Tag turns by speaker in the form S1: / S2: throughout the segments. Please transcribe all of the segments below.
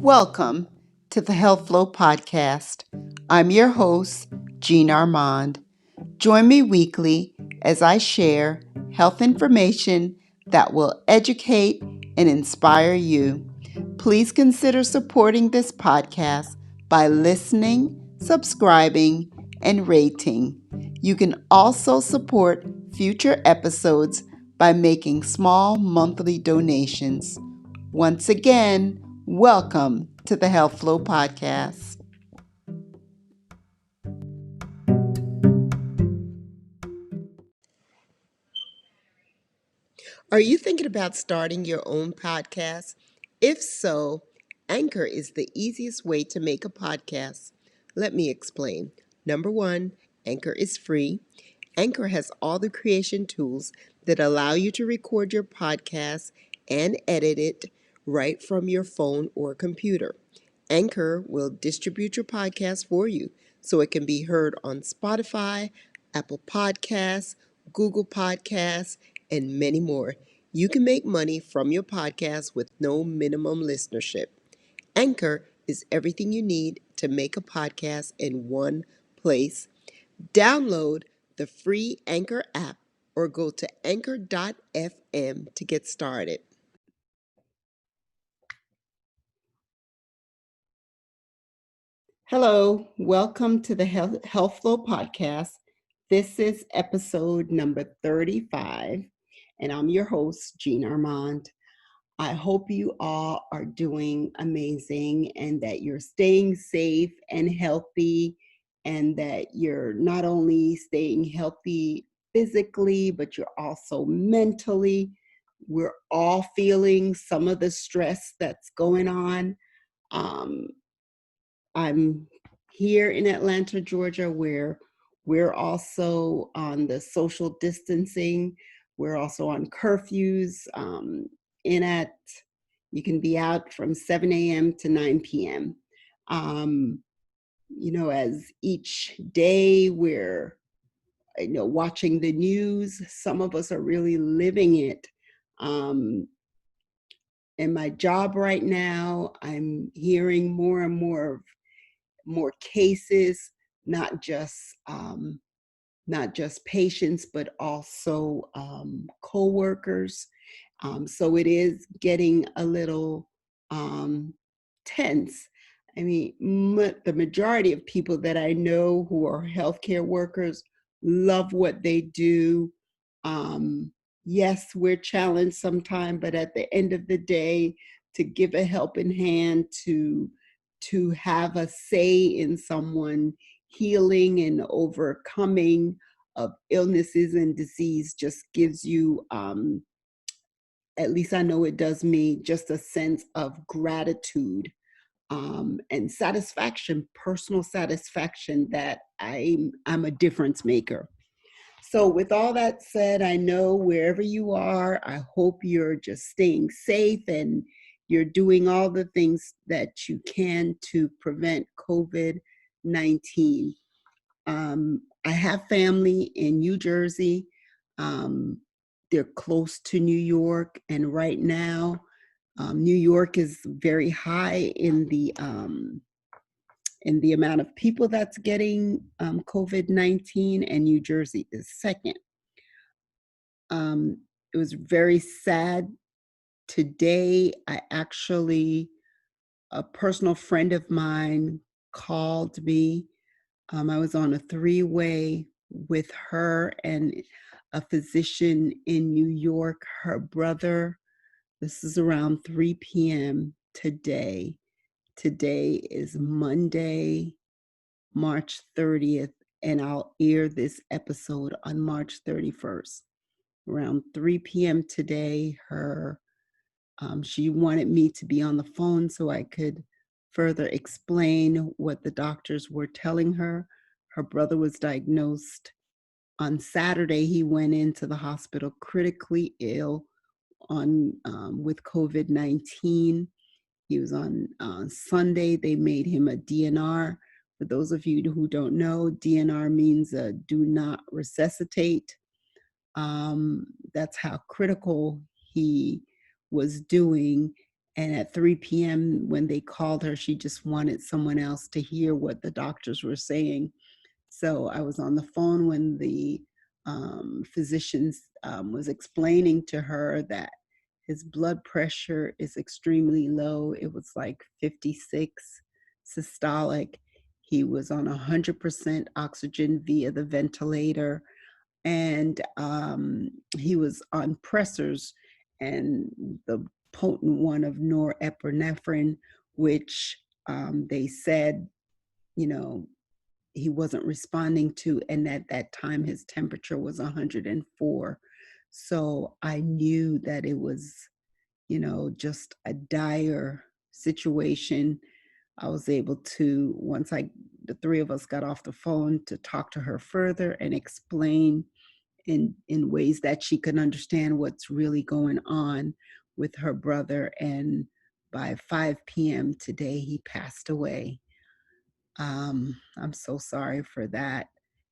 S1: Welcome to the Health Flow Podcast. I'm your host, Jean Armand. Join me weekly as I share health information that will educate and inspire you. Please consider supporting this podcast by listening, subscribing, and rating. You can also support future episodes by making small monthly donations. Once again, welcome to the Health Flow Podcast. Are you thinking about starting your own podcast? If so, Anchor is the easiest way to make a podcast. Let me explain. Number one, Anchor is free. Anchor has all the creation tools that allow you to record your podcast and edit it right from your phone or computer. Anchor will distribute your podcast for you so it can be heard on Spotify, Apple Podcasts, Google Podcasts, and many more. You can make money from your podcast with no minimum listenership. Anchor is everything you need to make a podcast in one place. Download the free Anchor app or go to anchor.fm to get started. Hello, welcome to the Health Flow Podcast. This is episode number 35, and I'm your host, Jean Armand. I hope you all are doing amazing and that you're staying safe and healthy, and that you're not only staying healthy physically, but you're also mentally. We're all feeling some of the stress that's going on. Um, I'm here in Atlanta, Georgia, where we're also on the social distancing. We're also on curfews. In at You can be out from 7 a.m. to 9 p.m. As each day we're watching the news, some of us are really living it. In my job right now, I'm hearing more and more cases, not just patients, but also co-workers. So it is getting a little tense. I mean, the majority of people that I know who are healthcare workers love what they do. Yes, we're challenged sometimes, but at the end of the day, to give a helping hand, to have a say in someone healing and overcoming of illnesses and disease just gives you, at least I know it does me, just a sense of gratitude and satisfaction, personal satisfaction that I'm a difference maker. So with all that said, I know wherever you are, I hope you're just staying safe and you're doing all the things that you can to prevent COVID-19. I have family in New Jersey. They're close to New York, and right now, New York is very high in the amount of people that's getting COVID-19, and New Jersey is second. It was very sad. Today, a personal friend of mine called me. I was on a three-way with her and a physician in New York, her brother. This is around 3 p.m. today. Today is Monday, March 30th, and I'll air this episode on March 31st. Around 3 p.m. today, she wanted me to be on the phone so I could further explain what the doctors were telling her. Her brother was diagnosed on Saturday. He went into the hospital critically ill with COVID-19. He was on Sunday. They made him a DNR. For those of you who don't know, DNR means do not resuscitate. That's how critical he was doing. And at 3 p.m., when they called her, she just wanted someone else to hear what the doctors were saying. So I was on the phone when the physicians was explaining to her that his blood pressure is extremely low. It was like 56 systolic. He was on 100% oxygen via the ventilator, and he was on pressors, and the potent one of norepinephrine, which they said, you know, he wasn't responding to, and at that time his temperature was 104. So I knew that it was, just a dire situation. I was able to, the three of us got off the phone, to talk to her further and explain in ways that she could understand what's really going on with her brother. And by 5 p.m. today, he passed away. I'm so sorry for that.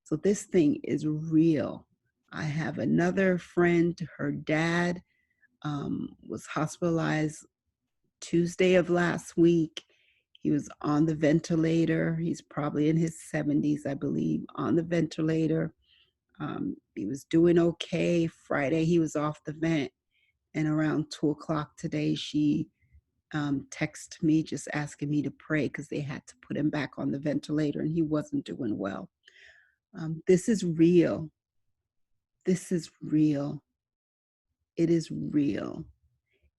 S1: So this thing is real. I have another friend, her dad was hospitalized Tuesday of last week. He was on the ventilator. He's probably in his 70s, I believe, on the ventilator. He was doing okay. Friday, he was off the vent. And around 2 o'clock today, she texted me just asking me to pray because they had to put him back on the ventilator and he wasn't doing well. This is real. This is real. It is real.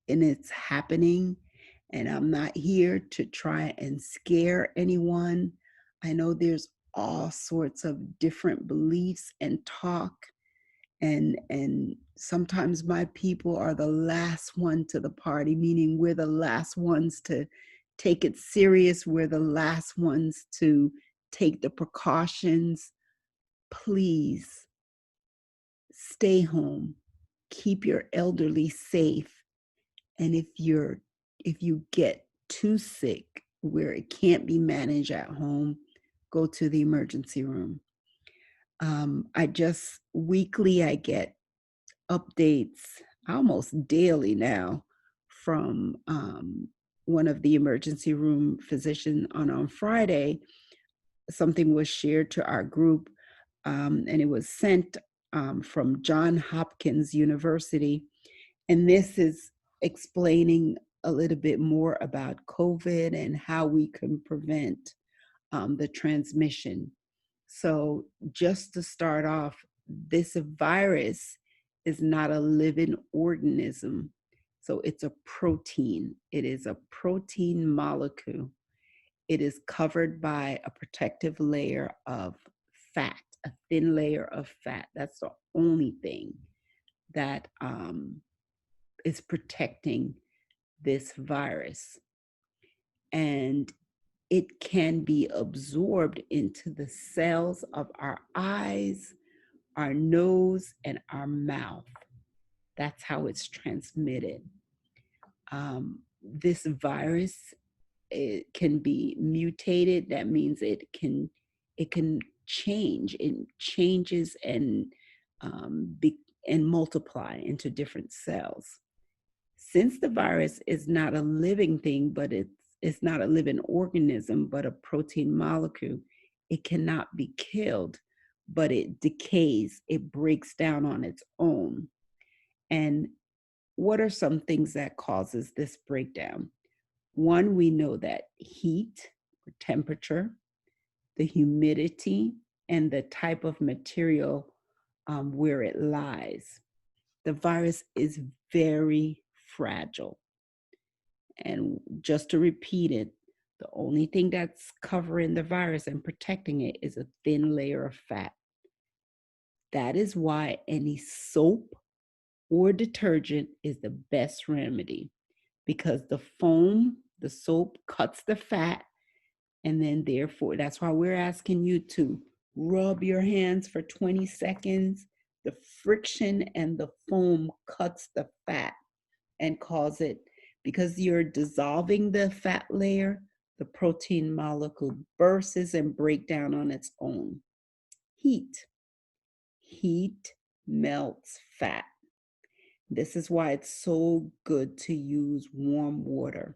S1: And it's happening. And I'm not here to try and scare anyone. I know there's all sorts of different beliefs and talk. And sometimes my people are the last one to the party, meaning we're the last ones to take it serious. We're the last ones to take the precautions. Please stay home. Keep your elderly safe. And if you get too sick where it can't be managed at home, go to the emergency room. Weekly I get updates almost daily now from one of the emergency room physicians. On Friday, something was shared to our group, and it was sent from Johns Hopkins University. And this is explaining a little bit more about COVID and how we can prevent the transmission. So just to start off, this virus is not a living organism. So it's a protein. It is a protein molecule. It is covered by a protective layer of fat, a thin layer of fat. That's the only thing that is protecting this virus. And it can be absorbed into the cells of our eyes, our nose, and our mouth. That's how it's transmitted. This virus, it can be mutated. That means it can change. It changes and multiply into different cells. Since the virus is not a living thing, but it's not a living organism, but a protein molecule, it cannot be killed, but it decays, it breaks down on its own. And what are some things that causes this breakdown? One, we know that heat or temperature, the humidity, and the type of material where it lies. The virus is very fragile. And just to repeat it, the only thing that's covering the virus and protecting it is a thin layer of fat. That is why any soap or detergent is the best remedy, because the foam, the soap cuts the fat, and then therefore, that's why we're asking you to rub your hands for 20 seconds. The friction and the foam cuts the fat and cause it, because you're dissolving the fat layer, the protein molecule bursts and breaks down on its own. Heat melts fat. This is why it's so good to use warm water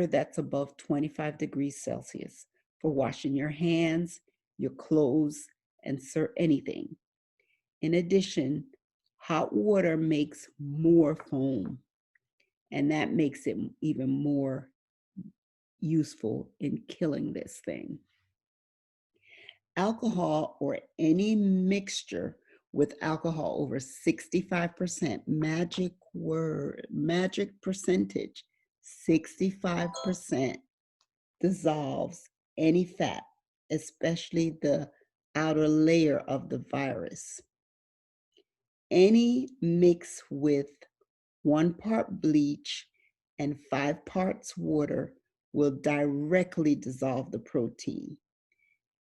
S1: that's above 25 degrees Celsius for washing your hands, your clothes, and anything. In addition, hot water makes more foam, and that makes it even more useful in killing this thing. Alcohol or any mixture with alcohol over 65%, magic percentage, 65% dissolves any fat, especially the outer layer of the virus. Any mix with 1 part bleach and 5 parts water will directly dissolve the protein,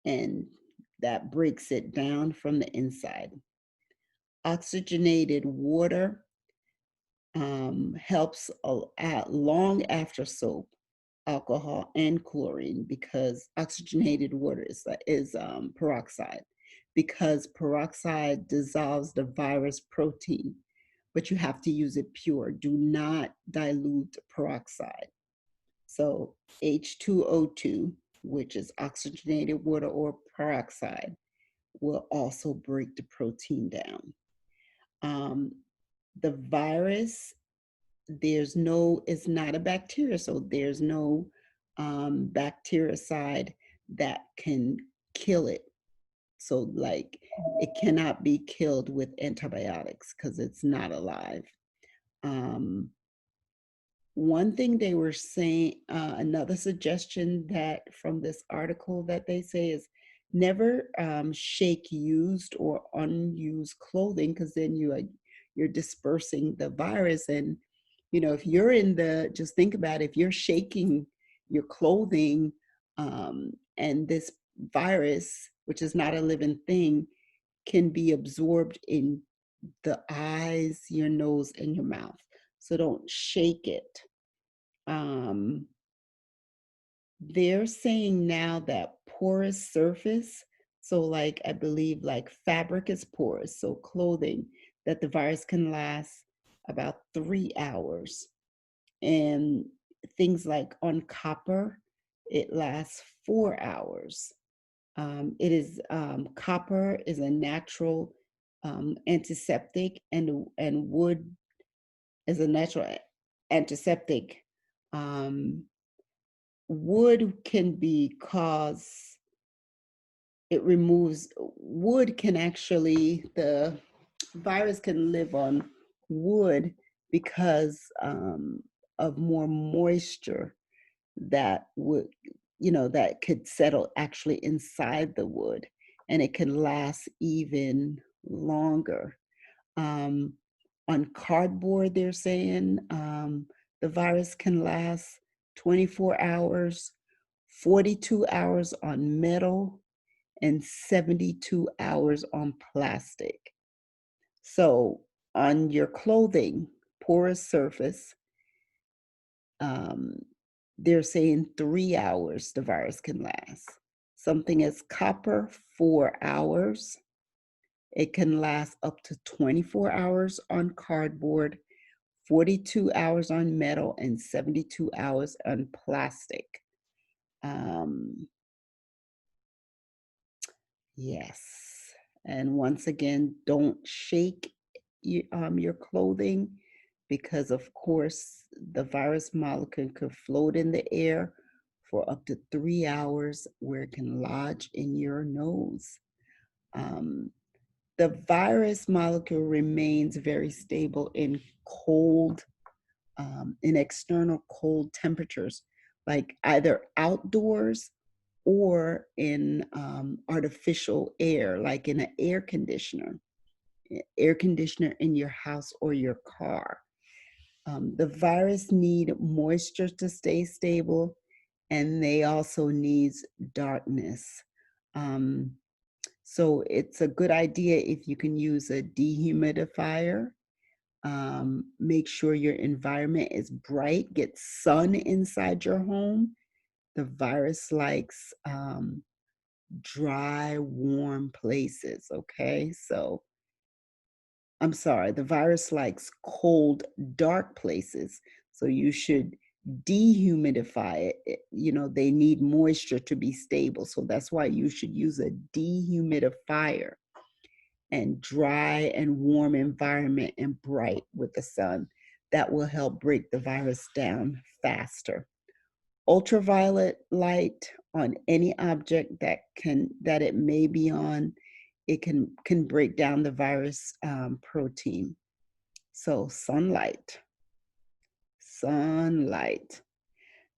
S1: and that breaks it down from the inside. Oxygenated water helps long after soap, alcohol, and chlorine, because oxygenated water is peroxide, because peroxide dissolves the virus protein, but you have to use it pure. Do not dilute peroxide. So H2O2, which is oxygenated water or peroxide, will also break the protein down. The virus, it's not a bacteria, so there's no bactericide that can kill it. So like it cannot be killed with antibiotics because it's not alive. One thing they were saying, another suggestion that from this article that they say is never shake used or unused clothing, because then you're dispersing the virus. And if you're just think about it, if you're shaking your clothing, and this virus, which is not a living thing, can be absorbed in the eyes, your nose, and your mouth. So don't shake it. They're saying now that porous surface, so like I believe like fabric is porous, so clothing, that the virus can last about 3 hours. And things like on copper, it lasts 4 hours. Copper is a natural antiseptic, and wood is a natural antiseptic. Wood can be wood can actually, the virus can live on wood because of more moisture that that could settle actually inside the wood, and it can last even longer. On cardboard, they're saying the virus can last 24 hours, 42 hours on metal, and 72 hours on plastic. So on your clothing, porous surface, they're saying 3 hours the virus can last. Something as copper, 4 hours. It can last up to 24 hours on cardboard, 42 hours on metal, and 72 hours on plastic. Yes. And once again, don't shake your clothing, because of course the virus molecule could float in the air for up to 3 hours, where it can lodge in your nose. The virus molecule remains very stable in in external cold temperatures, like either outdoors or in artificial air, like in an air conditioner in your house or your car. The virus need moisture to stay stable, and they also needs darkness. So it's a good idea if you can use a dehumidifier. Make sure your environment is bright, get sun inside your home. The virus likes dry, warm places, okay? So I'm sorry, the virus likes cold, dark places. So you should dehumidify it. They need moisture to be stable. So that's why you should use a dehumidifier and dry and warm environment and bright with the sun. That will help break the virus down faster. Ultraviolet light on any object that it may be on, it can break down the virus protein. So sunlight.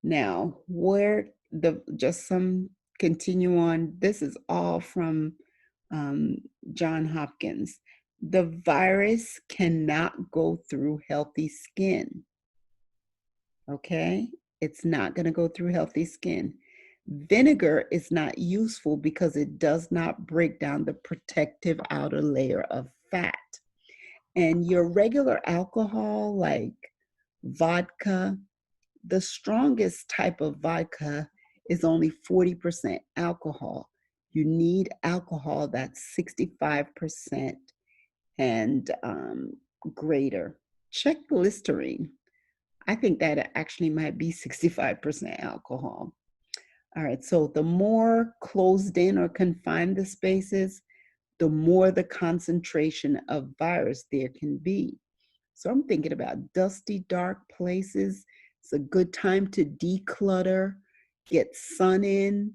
S1: Now, where the just some continue on. This is all from um, John Hopkins. The virus cannot go through healthy skin. Okay, it's not going to go through healthy skin. Vinegar is not useful because it does not break down the protective outer layer of fat. And your regular alcohol, like vodka, the strongest type of vodka is only 40% alcohol. You need alcohol that's 65% and greater. Check Listerine. I think that actually might be 65% alcohol. All right, so the more closed in or confined the spaces, the more the concentration of virus there can be. So I'm thinking about dusty, dark places. It's a good time to declutter, get sun in,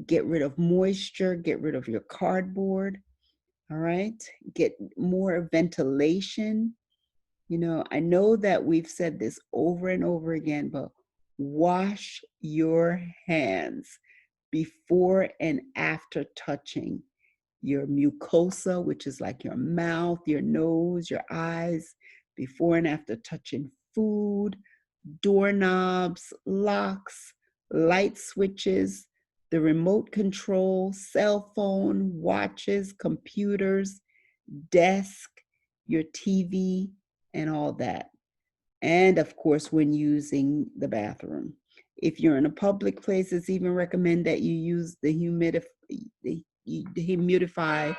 S1: get rid of moisture, get rid of your cardboard. All right, get more ventilation. I know that we've said this over and over again, but wash your hands before and after touching your mucosa, which is like your mouth, your nose, your eyes, before and after touching food, doorknobs, locks, light switches, the remote control, cell phone, watches, computers, desk, your TV, and all that. And of course, when using the bathroom. If you're in a public place, it's even recommend that you use the humidify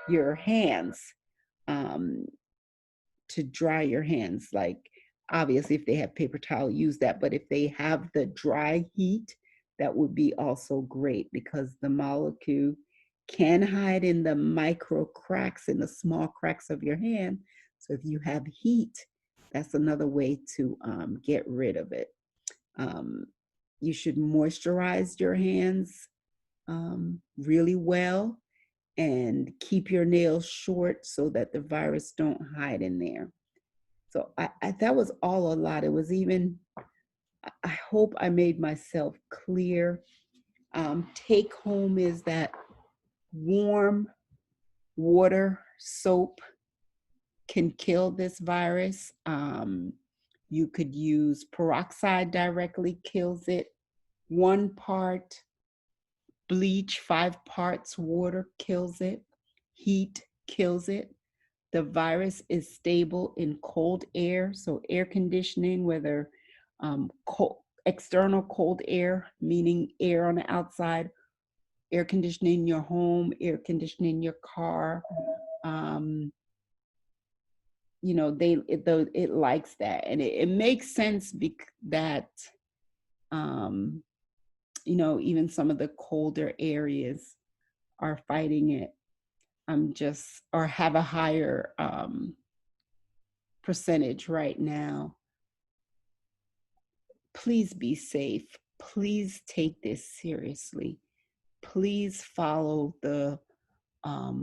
S1: your hands um, to dry your hands. Like, obviously, if they have paper towel, use that. But if they have the dry heat, that would be also great because the molecule can hide in the micro cracks, in the small cracks of your hand. So if you have heat, that's another way to get rid of it. Um, you should moisturize your hands really well and keep your nails short so that the virus don't hide in there. So that was all a lot. It was even, I hope I made myself clear. Take home is that warm water, soap can kill this virus. You could use peroxide directly, kills it. 1 part bleach, 5 parts water kills it. Heat kills it. The virus is stable in cold air, so air conditioning, whether external cold air, meaning air on the outside, air conditioning your home, air conditioning your car. It likes that, and it makes sense that even some of the colder areas are fighting it. Or have a higher percentage right now. Please be safe. Please take this seriously. Please follow the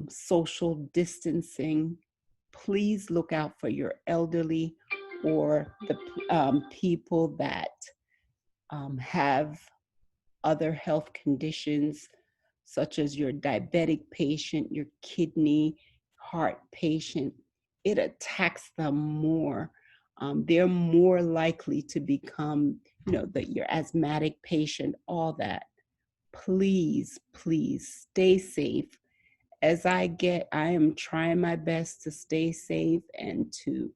S1: social distancing. Please look out for your elderly or the people that have other health conditions, such as your diabetic patient, your kidney, heart patient. It attacks them more. They're more likely to become, your asthmatic patient, all that. Please, please stay safe. I am trying my best to stay safe, and to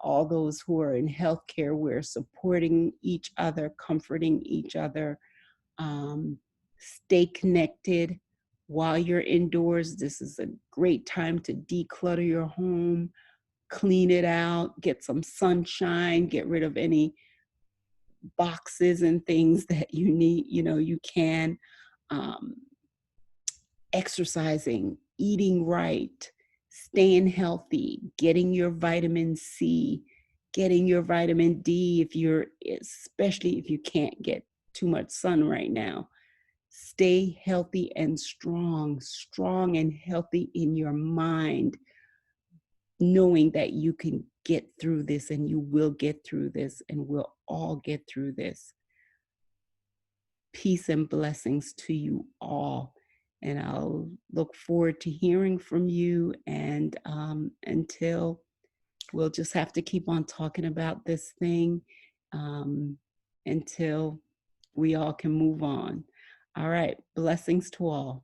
S1: all those who are in healthcare, we're supporting each other, comforting each other. Stay connected. while you're indoors. This is a great time to declutter your home, clean it out, get some sunshine, get rid of any boxes and things that you need, you can. Um, Exercising, eating right, staying healthy, getting your vitamin C, getting your vitamin D especially if you can't get too much sun right now. Stay healthy and strong and healthy in your mind, knowing that you can get through this and you will get through this and we'll all get through this. Peace and blessings to you all. And I'll look forward to hearing from you. And until we'll just have to keep on talking about this thing until we all can move on. All right. Blessings to all.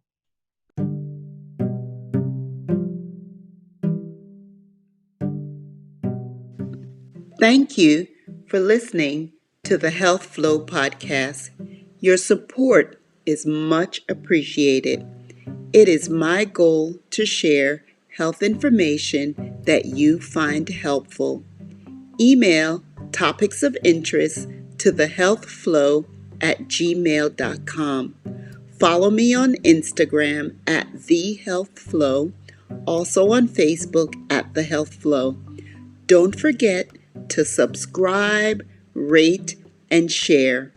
S1: Thank you for listening to the Health Flow podcast. Your support is much appreciated. It is my goal to share health information that you find helpful. Email topics of interest to thehealthflow@gmail.com. Follow me on Instagram at thehealthflow, also on Facebook at The Health Flow. Don't forget to subscribe, rate, and share.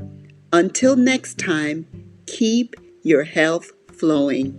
S1: Until next time, keep your health flowing.